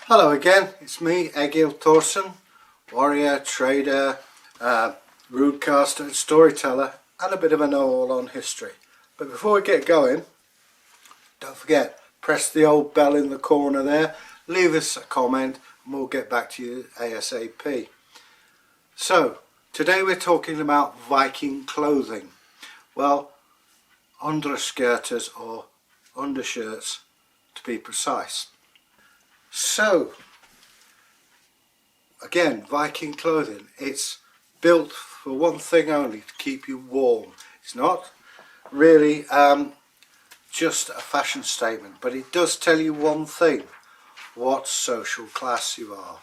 Hello again, it's me, Egil Thorsen, warrior, trader, broadcaster and storyteller, and a bit of a know-all on history. But before we get going, don't forget, press the old bell in the corner there, leave us a comment and we'll get back to you ASAP. So, today we're talking about Viking clothing. Well, underskirters or undershirts to be precise. So, again, Viking clothing, it's built for one thing only, to keep you warm. It's not really just a fashion statement, but it does tell you one thing, what social class you are.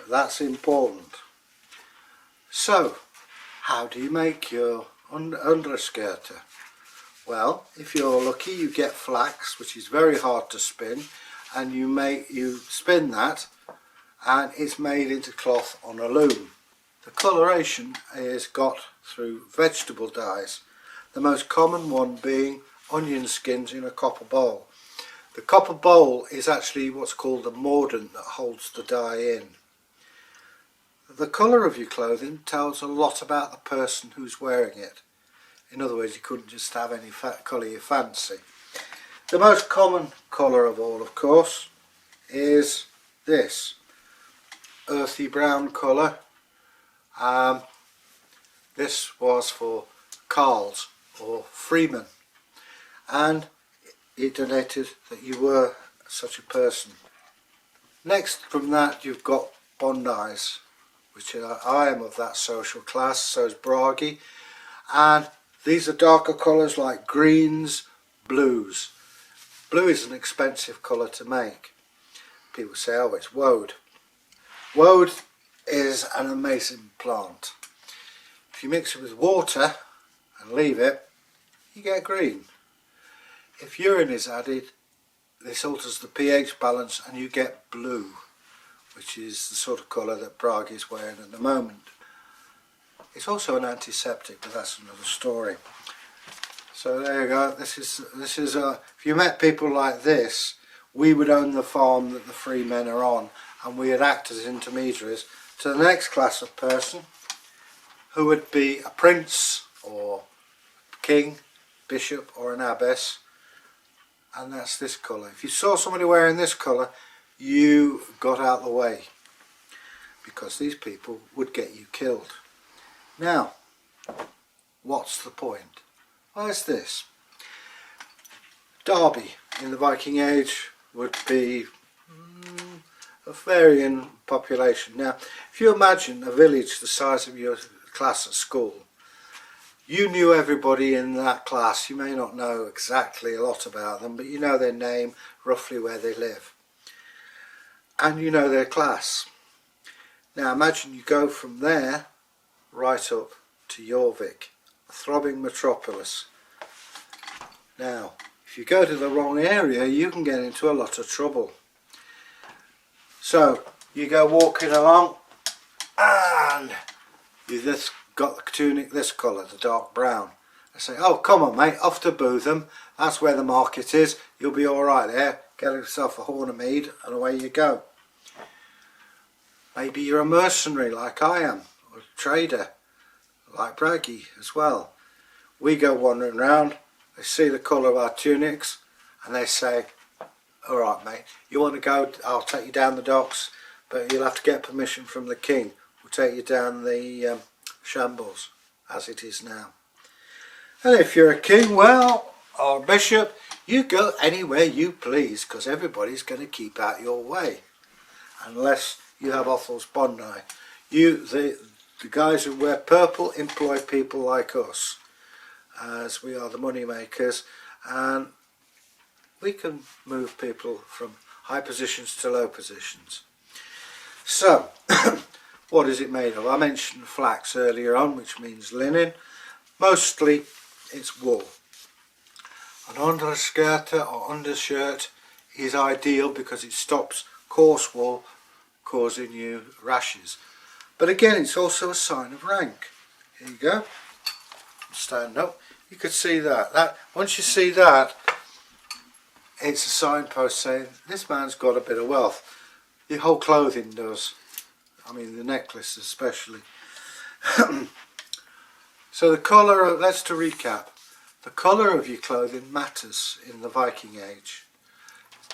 That's important. So, how do you make your underskirter? Well, if you're lucky, you get flax, which is very hard to spin, and you spin that and it's made into cloth on a loom. The coloration is got through vegetable dyes, the most common one being onion skins in a copper bowl. The copper bowl is actually what's called a mordant that holds the dye in. The colour of your clothing tells a lot about the person who's wearing it. In other words, you couldn't just have any colour you fancy. The most common colour of all, of course, is this earthy brown colour. This was for carls or freemen, and it denoted that you were such a person. Next from that you've got bondis, which I am of that social class, so is Bragi, and these are darker colours like greens, blues. Blue is an expensive colour to make. People say, oh, it's woad. Woad is an amazing plant. If you mix it with water and leave it, you get green. If urine is added, this alters the pH balance and you get blue, which is the sort of colour that Bragi is wearing at the moment. It's also an antiseptic, but that's another story. So there you go. This is if you met people like this, we would own the farm that the free men are on, and we'd act as intermediaries to the next class of person, who would be a prince or king, bishop or an abbess, and that's this colour. If you saw somebody wearing this colour, you got out of the way, because these people would get you killed. Now, what's the point? Well, it's this. Derby in the Viking Age would be a varying population. Now, if you imagine a village the size of your class at school, you knew everybody in that class. You may not know exactly a lot about them, but you know their name, roughly where they live, and you know their class. Now imagine you go from there right up to Jorvik, a throbbing metropolis. Now, if you go to the wrong area, you can get into a lot of trouble. So you go walking along and you just got the tunic this colour, the dark brown. I say, oh come on mate, off to Bootham, that's where the market is, you'll be alright there, get yourself a horn of mead and away you go. Maybe you're a mercenary like I am, or a trader like Bragi as well. We go wandering around, they see the colour of our tunics and they say, alright mate, you want to go, I'll take you down the docks, but you'll have to get permission from the king. We'll take you down the shambles as it is now. And if you're a king, well, or a bishop, you go anywhere you please, because everybody's going to keep out your way, unless you have Othel's Bondi. The guys who wear purple employ people like us, as we are the money makers, and we can move people from high positions to low positions. So, what is it made of? I mentioned flax earlier on, which means linen. Mostly it's wool. An underskirter or undershirt is ideal because it stops coarse wool causing you rashes. But again, it's also a sign of rank. Here you go. Stand up. You could see that. Once you see that, it's a signpost saying this man's got a bit of wealth. Your whole clothing does. I mean the necklace especially. So the colour, let's to recap. The colour of your clothing matters in the Viking Age.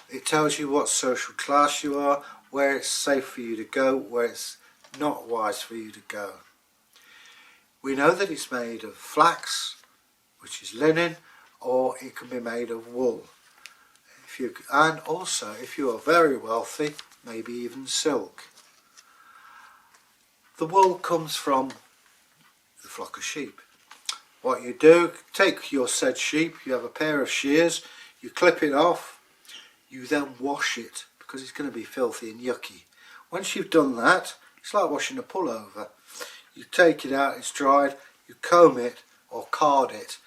It tells you what social class you are, where it's safe for you to go, where it's not wise for you to go. We know that it's made of flax, which is linen, or it can be made of wool. And also, if you are very wealthy, maybe even silk. The wool comes from the flock of sheep. What you do, take your said sheep, you have a pair of shears, you clip it off, you then wash it because it's going to be filthy and yucky. Once you've done that, it's like washing a pullover. You take it out, it's dried, you comb it or card it,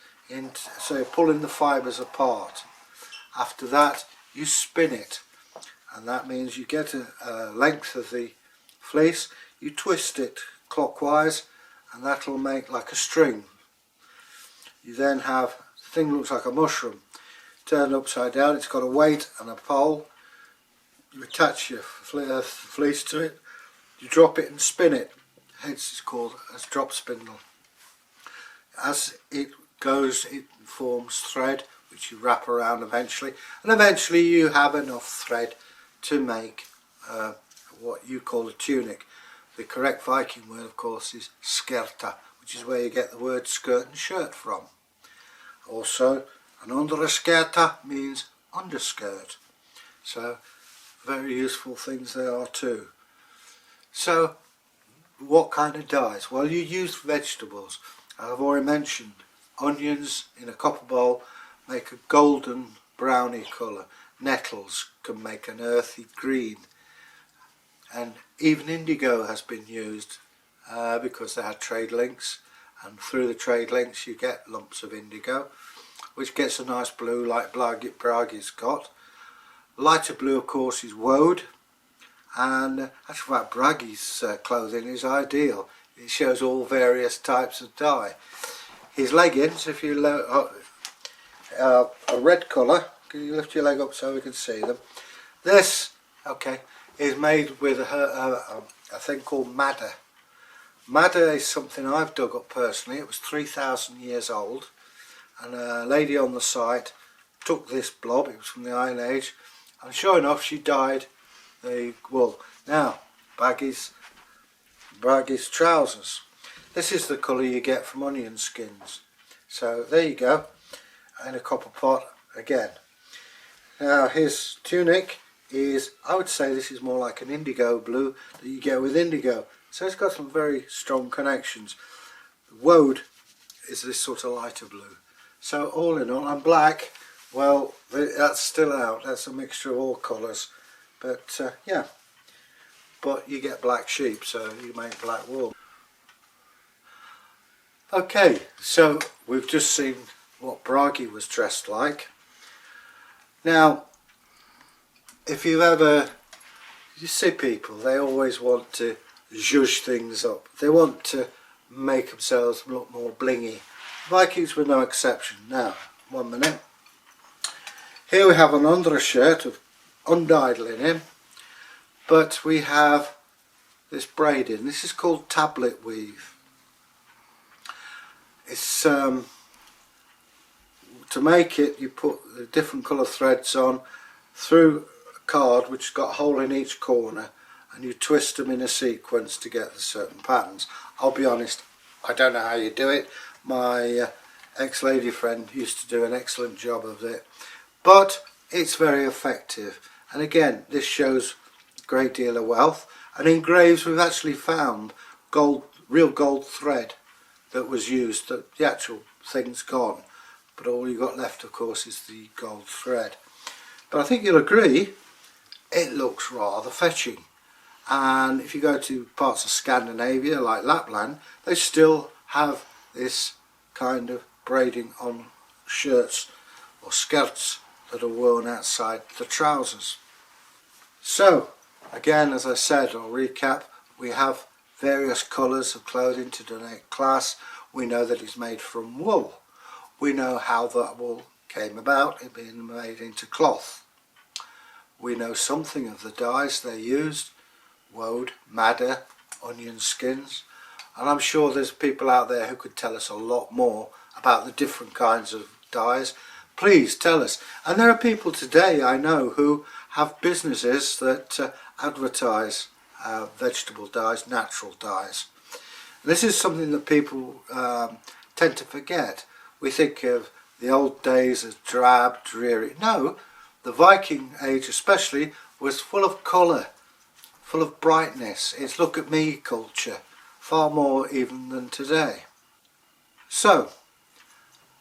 so you're pulling the fibres apart. After that, you spin it, and that means you get a length of the fleece, you twist it clockwise, and that'll make like a string. You then have, the thing looks like a mushroom, turned upside down, it's got a weight and a pole. You attach your fleece to it, you drop it and spin it, hence it's called a drop spindle. As it goes, it forms thread, which you wrap around eventually, and eventually you have enough thread to make what you call a tunic. The correct Viking word, of course, is skirta, which is where you get the word skirt and shirt from. Also, an underskirta means underskirt, so very useful things they are too. So, what kind of dyes? Well, you use vegetables. I've already mentioned onions in a copper bowl make a golden browny colour. Nettles can make an earthy green, and even indigo has been used because they had trade links, and through the trade links you get lumps of indigo, which gets a nice blue like Bragi's got. Lighter blue, of course, is woad, and actually Bragi's clothing is ideal. It shows all various types of dye. His leggings, if you a red colour, can you lift your leg up so we can see them? This, okay, is made with a thing called madder. Madder is something I've dug up personally. It was 3,000 years old, and a lady on the site took this blob, it was from the Iron Age, and sure enough she dyed the wool. Now, Bragi's trousers. This is the colour you get from onion skins. So there you go, in a copper pot again. Now his tunic is, I would say this is more like an indigo blue that you get with indigo. So it's got some very strong connections. Woad is this sort of lighter blue. So all in all, and black, well, that's still out. That's a mixture of all colours. But yeah, but you get black sheep, so you make black wool. Okay, so we've just seen what Bragi was dressed like. Now, if you see people, they always want to zhuzh things up. They want to make themselves look more blingy. Vikings were no exception. Now, 1 minute. Here we have an undershirt of undyed linen, but we have this braiding. This is called tablet weave. It's to make it, you put the different colour threads on through a card which has got a hole in each corner, and you twist them in a sequence to get the certain patterns. I'll be honest, I don't know how you do it. My ex-lady friend used to do an excellent job of it, but it's very effective. And again, this shows a great deal of wealth. And in graves we've actually found gold, real gold thread that was used. The actual thing's gone, but all you got left, of course, is the gold thread. But I think you'll agree, it looks rather fetching. And if you go to parts of Scandinavia, like Lapland, they still have this kind of braiding on shirts or skirts that are worn outside the trousers. So, again, as I said, I'll recap, we have various colours of clothing to denote class. We know that it's made from wool. We know how that wool came about, it being made into cloth. we know something of the dyes they used: woad, madder, onion skins, and I'm sure there's people out there who could tell us a lot more about the different kinds of dyes. Please tell us. And there are people today I know who have businesses that advertise vegetable dyes, natural dyes. This is something that people tend to forget. We think of the old days as drab, dreary. No, the Viking age especially was full of colour, full of brightness. It's look at me culture, far more even than today. So,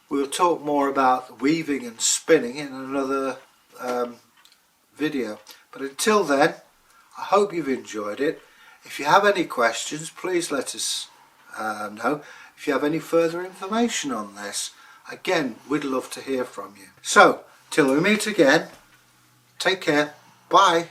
we'll talk more about weaving and spinning in another video. But until then, I hope you've enjoyed it. If you have any questions, please let us know. If you have any further information on this, again, we'd love to hear from you. So, till we meet again, take care. Bye.